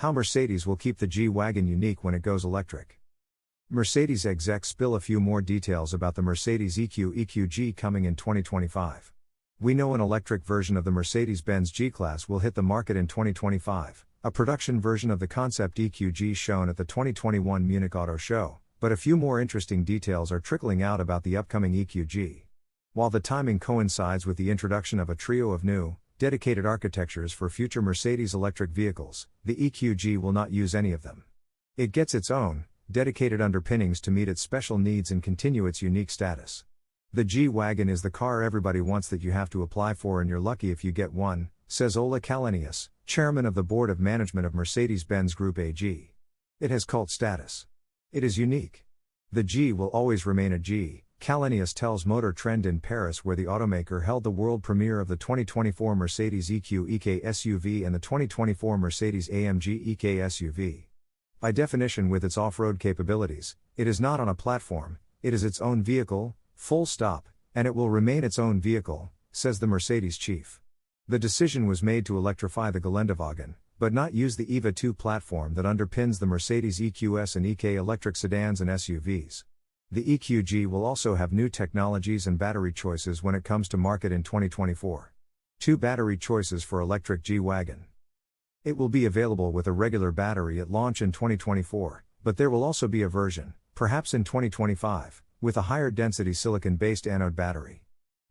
How Mercedes will keep the G-Wagen unique when it goes electric. Mercedes execs spill a few more details about the Mercedes EQ-EQG coming in 2025. We know an electric version of the Mercedes-Benz G-Class will hit the market in 2025, a production version of the concept EQG shown at the 2021 Munich Auto Show, but a few more interesting details are trickling out about the upcoming EQG. While the timing coincides with the introduction of a trio of new, dedicated architectures for future Mercedes electric vehicles, the EQG will not use any of them. It gets its own, dedicated underpinnings to meet its special needs and continue its unique status. The G-Wagen is the car everybody wants that you have to apply for, and you're lucky if you get one, says Ola Kalenius, chairman of the board of management of Mercedes-Benz Group AG. It has cult status. It is unique. The G will always remain a G, Kalenius tells Motor Trend in Paris, where the automaker held the world premiere of the 2024 Mercedes EQ-EK SUV and the 2024 Mercedes AMG EK SUV. By definition, with its off-road capabilities, it is not on a platform, it is its own vehicle, full stop, and it will remain its own vehicle, says the Mercedes chief. The decision was made to electrify the Geländewagen, but not use the EVA 2 platform that underpins the Mercedes EQS and EK electric sedans and SUVs. The EQG will also have new technologies and battery choices when it comes to market in 2024. 2 battery choices for electric G-Wagen. It will be available with a regular battery at launch in 2024, but there will also be a version, perhaps in 2025, with a higher density silicon-based anode battery.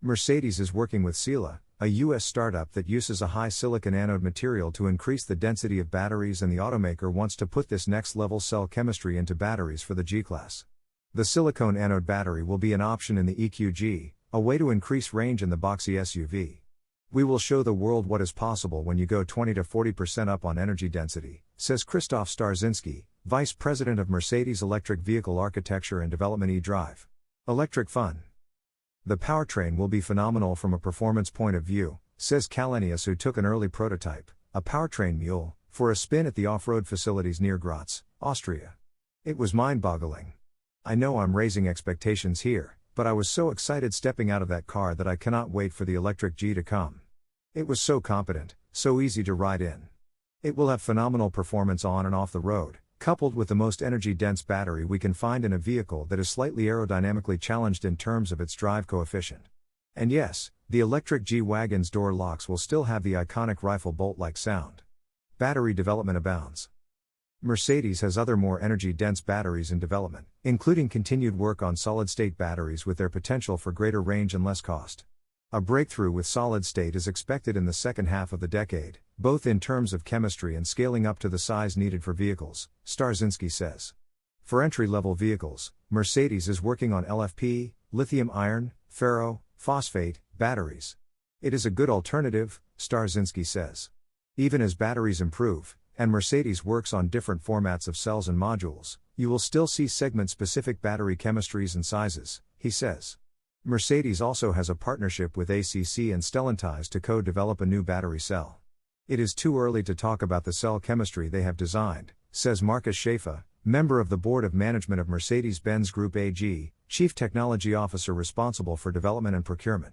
Mercedes is working with Sila, a US startup that uses a high silicon anode material to increase the density of batteries, and the automaker wants to put this next-level cell chemistry into batteries for the G-Class. The silicone anode battery will be an option in the EQG, a way to increase range in the boxy SUV. We will show the world what is possible when you go 20 to 40% up on energy density, says Krzysztof Starzyński, Vice President of Mercedes Electric Vehicle Architecture and Development eDrive. Electric fun. The powertrain will be phenomenal from a performance point of view, says Kalenius, who took an early prototype, a powertrain mule, for a spin at the off-road facilities near Graz, Austria. It was mind-boggling. I know I'm raising expectations here, but I was so excited stepping out of that car that I cannot wait for the electric G to come. It was so competent, so easy to ride in. It will have phenomenal performance on and off the road, coupled with the most energy-dense battery we can find in a vehicle that is slightly aerodynamically challenged in terms of its drive coefficient. And yes, the electric G-Wagon's door locks will still have the iconic rifle bolt-like sound. Battery development abounds. Mercedes has other more energy-dense batteries in development, including continued work on solid-state batteries with their potential for greater range and less cost. A breakthrough with solid-state is expected in the second half of the decade, both in terms of chemistry and scaling up to the size needed for vehicles, Starzyński says. For entry-level vehicles, Mercedes is working on LFP, lithium iron, ferro, phosphate, batteries. It is a good alternative, Starzyński says. Even as batteries improve, and Mercedes works on different formats of cells and modules, you will still see segment-specific battery chemistries and sizes, he says. Mercedes also has a partnership with ACC and Stellantis to co-develop a new battery cell. It is too early to talk about the cell chemistry they have designed, says Markus Schäfer, member of the board of management of Mercedes-Benz Group AG, chief technology officer responsible for development and procurement.